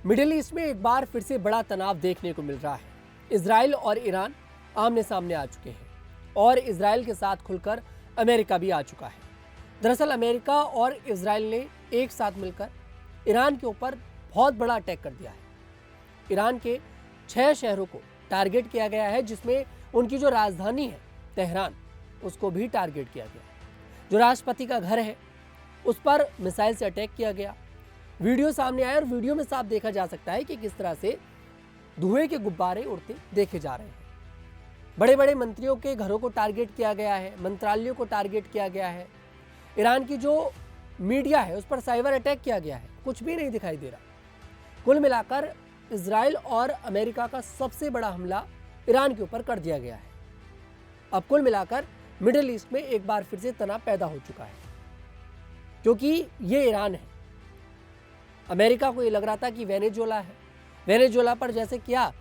Middle east में एक बार फिर से बड़ा तनाव देखने को मिल रहा है। इजराइल और ईरान आमने सामने आ चुके हैं और इजराइल के साथ खुलकर अमेरिका भी आ चुका है। दरअसल अमेरिका और इजराइल ने एक साथ मिलकर ईरान के ऊपर बहुत बड़ा अटैक कर दिया है। ईरान के 6 शहरों को टारगेट किया गया है, जिसमें उनकी जो राजधानी है तेहरान, उसको भी टारगेट किया गया। जो राष्ट्रपति का घर है उस पर मिसाइल से अटैक किया गया। वीडियो सामने आया और वीडियो में साफ देखा जा सकता है कि किस तरह से धुएं के गुब्बारे उड़ते देखे जा रहे हैं। बड़े बड़े मंत्रियों के घरों को टारगेट किया गया है, मंत्रालयों को टारगेट किया गया है। ईरान की जो मीडिया है उस पर साइबर अटैक किया गया है। कुछ भी नहीं दिखाई दे रहा। कुल मिलाकर इजराइल और अमेरिका का सबसे बड़ा हमला ईरान के ऊपर कर दिया गया है। अब कुल मिलाकर मिडिल ईस्ट में एक बार फिर से तनाव पैदा हो चुका है, क्योंकि ये ईरान है। अमेरिका को ये लग रहा था कि वेनेजुएला है, वेनेजुएला पर जैसे किया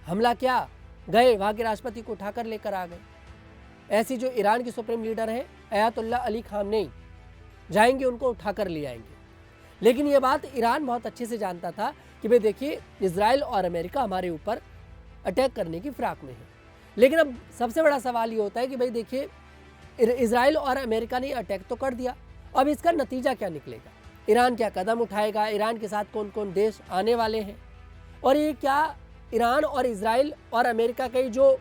हमला, किया गए वहां के राष्ट्रपति को उठाकर लेकर आ गए। ऐसी जो ईरान की सुप्रीम लीडर है अयातुल्ला अली खामनेई, जाएंगे उनको उठाकर ले आएंगे। लेकिन ये बात ईरान बहुत अच्छे से जानता था कि भाई देखिए, इजराइल और अमेरिका हमारे ऊपर अटैक करने की फिराक में है। लेकिन अब सबसे बड़ा सवाल ये होता है कि भाई देखिए, इजराइल और अमेरिका ने अटैक तो कर दिया, अब इसका नतीजा क्या निकलेगा? ईरान क्या कदम उठाएगा? ईरान के साथ कौन कौन देश आने वाले हैं? और ये क्या ईरान और इजराइल और अमेरिका का जो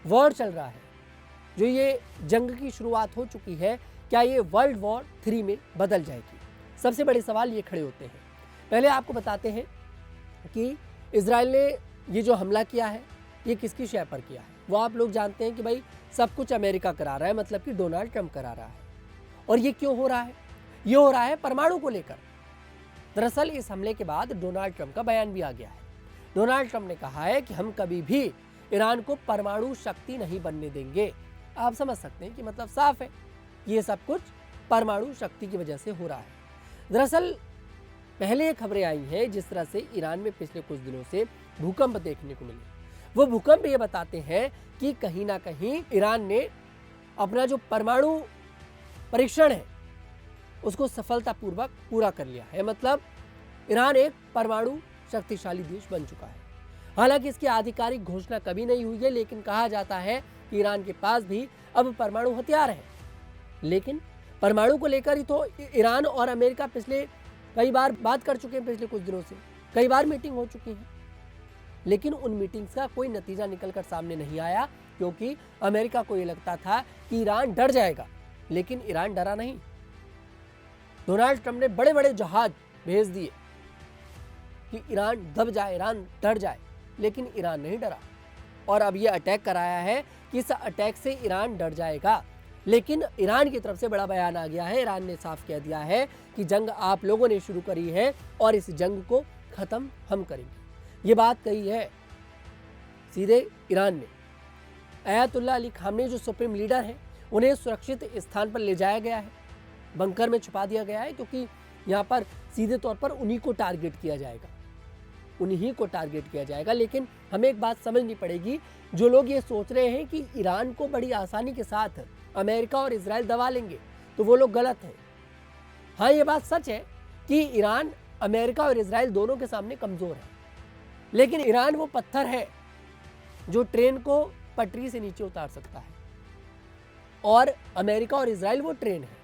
वॉर चल रहा है, जो ये जंग की शुरुआत हो चुकी है, क्या ये वर्ल्ड वॉर 3 में बदल जाएगी? सबसे बड़े सवाल ये खड़े होते हैं। पहले आपको बताते हैं कि इजराइल ने ये जो हमला किया है ये किसकी शय पर किया है। वो आप लोग जानते हैं कि भाई सब कुछ अमेरिका करा रहा है, मतलब कि डोनाल्ड ट्रंप करा रहा है। और ये क्यों हो रहा है? ये हो रहा है परमाणु को लेकर। दरअसल इस हमले के बाद डोनाल्ड ट्रंप का बयान भी आ गया है। डोनाल्ड ट्रंप ने कहा है कि हम कभी भी ईरान को परमाणु शक्ति नहीं बनने देंगे। आप समझ सकते हैं कि मतलब साफ है, ये सब कुछ परमाणु शक्ति की वजह से हो रहा है। दरअसल पहले ये खबरें आई हैं जिस तरह से ईरान में पिछले कुछ दिनों से भूकंप देखने को मिले। वो भूकंप ये बताते हैं कि कहीं ना कहीं ईरान ने अपना जो परमाणु परीक्षण है उसको सफलतापूर्वक पूरा कर लिया है। मतलब ईरान एक परमाणु शक्तिशाली देश बन चुका है। हालांकि इसकी आधिकारिक घोषणा कभी नहीं हुई है, लेकिन कहा जाता है कि ईरान के पास भी अब परमाणु हथियार है। लेकिन परमाणु को लेकर ही तो ईरान और अमेरिका पिछले कई बार बात कर चुके हैं। पिछले कुछ दिनों से कई बार मीटिंग हो चुकी है, लेकिन उन मीटिंग्स का कोई नतीजा निकलकर सामने नहीं आया, क्योंकि अमेरिका को यह लगता था कि ईरान डर जाएगा। लेकिन ईरान डरा नहीं। डोनाल्ड ट्रंप ने बड़े बड़े जहाज भेज दिए कि ईरान दब जाए, ईरान डर जाए, लेकिन ईरान नहीं डरा। और अब यह अटैक कराया है कि इस अटैक से ईरान डर जाएगा। लेकिन ईरान की तरफ से बड़ा बयान आ गया है। ईरान ने साफ कह दिया है कि जंग आप लोगों ने शुरू करी है और इस जंग को खत्म हम करेंगे। ये बात कही है सीधे ईरान ने। अयातुल्ला अली खामनेई जो सुप्रीम लीडर हैं, उन्हें सुरक्षित स्थान पर ले जाया गया है, बंकर में छुपा दिया गया है, क्योंकि यहाँ पर सीधे तौर पर उन्हीं को टारगेट किया जाएगा, उन्हीं को टारगेट किया जाएगा। लेकिन हमें एक बात समझनी पड़ेगी, जो लोग ये सोच रहे हैं कि ईरान को बड़ी आसानी के साथ अमेरिका और इजराइल दबा लेंगे, तो वो लोग गलत हैं। हाँ, ये बात सच है कि ईरान अमेरिका और इजराइल दोनों के सामने कमजोर है, लेकिन ईरान वो पत्थर है जो ट्रेन को पटरी से नीचे उतार सकता है, और अमेरिका और इजराइल वो ट्रेन है।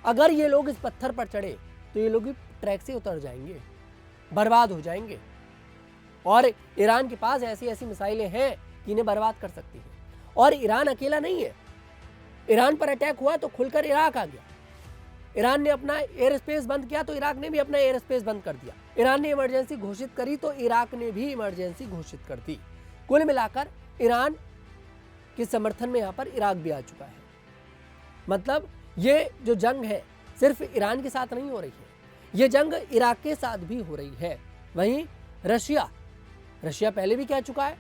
अगर ये लोग इस पत्थर पर चढ़े तो ये लोग भी ट्रैक से उतर जाएंगे, बर्बाद हो जाएंगे। और ईरान के पास ऐसी ऐसी मिसाइलें हैं कि इन्हें बर्बाद कर सकती है। और ईरान अकेला नहीं है। ईरान पर अटैक हुआ तो खुलकर इराक आ गया। ईरान ने अपना एयर स्पेस बंद किया तो इराक ने भी अपना एयर स्पेस बंद कर दिया। ईरान ने इमरजेंसी घोषित करी तो इराक ने भी इमरजेंसी घोषित कर दी। कुल मिलाकर ईरान के समर्थन में यहाँ पर इराक भी आ चुका है। मतलब ये जो जंग है सिर्फ ईरान के साथ नहीं हो रही है, ये जंग इराक के साथ भी हो रही है। वहीं रशिया पहले भी कह चुका है,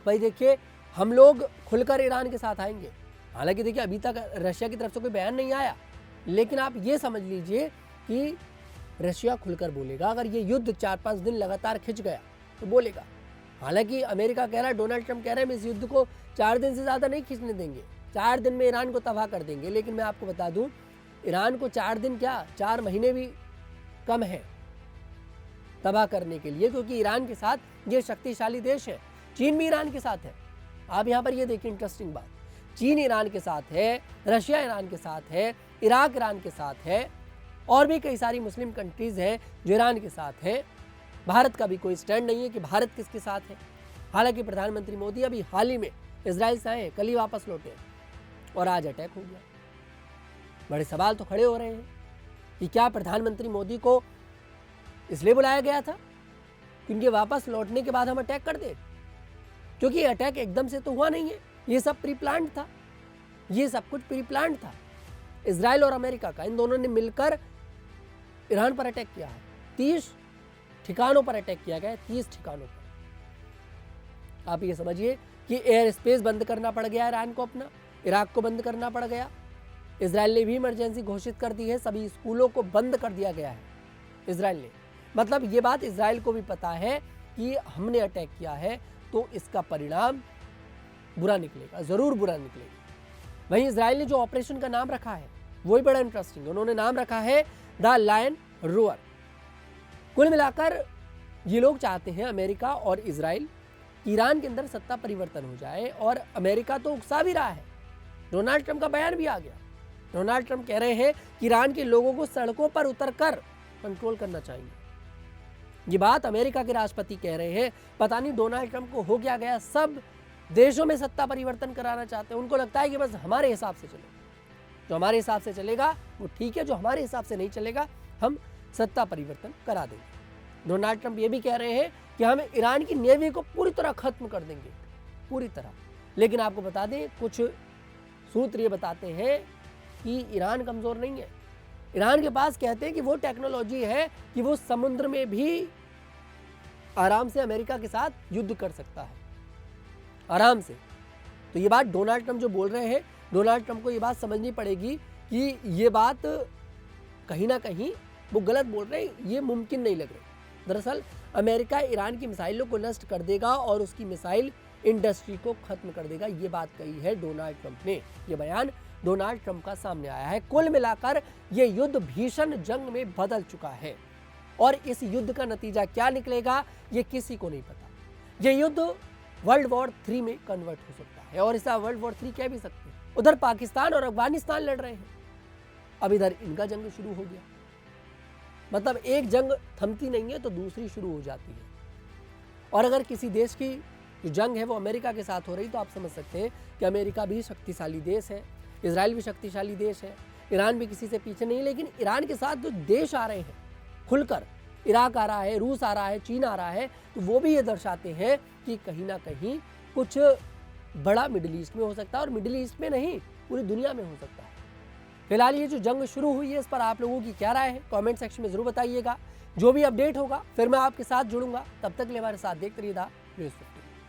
भाई देखिए हम लोग खुलकर ईरान के साथ आएंगे। हालांकि देखिए अभी तक रशिया की तरफ से कोई बयान नहीं आया, लेकिन आप ये समझ लीजिए कि रशिया खुलकर बोलेगा। अगर ये युद्ध 4-5 दिन लगातार खिंच गया तो बोलेगा। हालांकि अमेरिका कह रहा है, डोनाल्ड ट्रंप कह रहे हैं, हम इस युद्ध को 4 दिन से ज़्यादा नहीं खींचने देंगे, 4 दिन में ईरान को तबाह कर देंगे। लेकिन मैं आपको बता दूं, ईरान को 4 दिन क्या 4 महीने भी कम है। तबाह करने के लिए, क्योंकि ईरान के साथ ये शक्तिशाली देश है। चीन भी ईरान के साथ है। आप यहाँ पर ये देखिए इंटरेस्टिंग बात, चीन ईरान के साथ है, रशिया ईरान के साथ है, इराक ईरान के साथ है, और भी कई सारी मुस्लिम कंट्रीज हैं जो ईरान के साथ हैं। भारत का भी कोई स्टैंड नहीं है कि भारत किसके साथ है। हालांकि प्रधानमंत्री मोदी अभी हाल ही में इजराइल से आए, कल ही वापस लौटे और आज अटैक हो गया। बड़े सवाल तो खड़े हो रहे हैं कि क्या प्रधानमंत्री मोदी को इसलिए बुलाया गया था कि उनके वापस लौटने के बाद हम अटैक कर दें? क्योंकि अटैक एकदम से तो हुआ नहीं है, ये सब प्री प्लान्ड था, ये सब कुछ प्री प्लान्ड था। इजराइल और अमेरिका का, इन दोनों ने मिलकर ईरान पर अटैक किया है। 30 ठिकानों पर अटैक किया गया है, 30 ठिकानों पर। आप ये समझिए कि एयर स्पेस बंद करना पड़ गया ईरान को, अपना इराक को बंद करना पड़ गया। इजराइल ने भी इमरजेंसी घोषित कर दी है, सभी स्कूलों को बंद कर दिया गया है इजराइल ने। मतलब ये बात इजराइल को भी पता है कि हमने अटैक किया है तो इसका परिणाम बुरा निकलेगा, जरूर बुरा निकलेगा। वहीं इजराइल ने जो ऑपरेशन का नाम रखा है वो भी बड़ा इंटरेस्टिंग, उन्होंने नाम रखा है द लायन रोअर। कुल मिलाकर ये लोग चाहते हैं, अमेरिका और इजराइल, ईरान के अंदर सत्ता परिवर्तन हो जाए। और अमेरिका तो उकसा भी रहा है, डोनाल्ड ट्रंप का बयान भी आ गया। डोनाल्ड ट्रंप कह रहे हैं कि ईरान के लोगों को सड़कों पर उतरकर कंट्रोल करना चाहिए। ये बात अमेरिका के राष्ट्रपति कह रहे हैं। पता नहीं डोनाल्ड ट्रंप को हो क्या गया, सब देशों में सत्ता परिवर्तन कराना चाहते हैं। उनको लगता है कि बस हमारे हिसाब से चले, जो हमारे हिसाब से चलेगा वो ठीक है, जो हमारे हिसाब से नहीं चलेगा हम सत्ता परिवर्तन करा देंगे। डोनाल्ड ट्रंप ये भी कह रहे हैं कि हम ईरान की नेवी को पूरी तरह खत्म कर देंगे, पूरी तरह। लेकिन आपको बता दें, कुछ सूत्र ये बताते हैं कि ईरान कमजोर नहीं है। ईरान के पास कहते हैं कि वो टेक्नोलॉजी है कि वो समुद्र में भी आराम से अमेरिका के साथ युद्ध कर सकता है, आराम से। तो ये बात डोनाल्ड ट्रंप जो बोल रहे हैं, डोनाल्ड ट्रंप को ये बात समझनी पड़ेगी कि ये बात कहीं ना कहीं वो गलत बोल रहे हैं, ये मुमकिन नहीं लग रही। दरअसल अमेरिका ईरान की मिसाइलों को नष्ट कर देगा और उसकी मिसाइल इंडस्ट्री को खत्म कर देगा, ये बात कही है डोनाल्ड ट्रंप ने। ये बयान डोनाल्ड ट्रंप का सामने आया है। कुल मिलाकर ये युद्ध भीषण जंग में बदल चुका है और इस युद्ध का नतीजा क्या निकलेगा ये किसी को नहीं पता। ये युद्ध वर्ल्ड वॉर 3 में कन्वर्ट हो सकता है और इसे वर्ल्ड वॉर 3 कह भी सकते हैं। उधर पाकिस्तान और अफगानिस्तान लड़ रहे हैं, अब इधर इनका जंग शुरू हो गया। मतलब एक जंग थमती नहीं है तो दूसरी शुरू हो जाती है। और अगर किसी देश की जो जंग है वो अमेरिका के साथ हो रही तो आप समझ सकते हैं कि अमेरिका भी शक्तिशाली देश है, इजराइल भी शक्तिशाली देश है, ईरान भी किसी से पीछे नहीं। लेकिन ईरान के साथ जो देश आ रहे हैं खुलकर, इराक आ रहा है, रूस आ रहा है, चीन आ रहा है, तो वो भी ये दर्शाते हैं कि कहीं ना कहीं कुछ बड़ा मिडिल ईस्ट में हो सकता है। और मिडिल ईस्ट में नहीं, पूरी दुनिया में हो सकता है। फिलहाल ये जो जंग शुरू हुई है इस पर आप लोगों की क्या राय है, कमेंट सेक्शन में जरूर बताइएगा। जो भी अपडेट होगा फिर मैं आपके साथ जुड़ूंगा। तब तक के लिए हमारे साथ देखते रहिए न्यूज़ 50।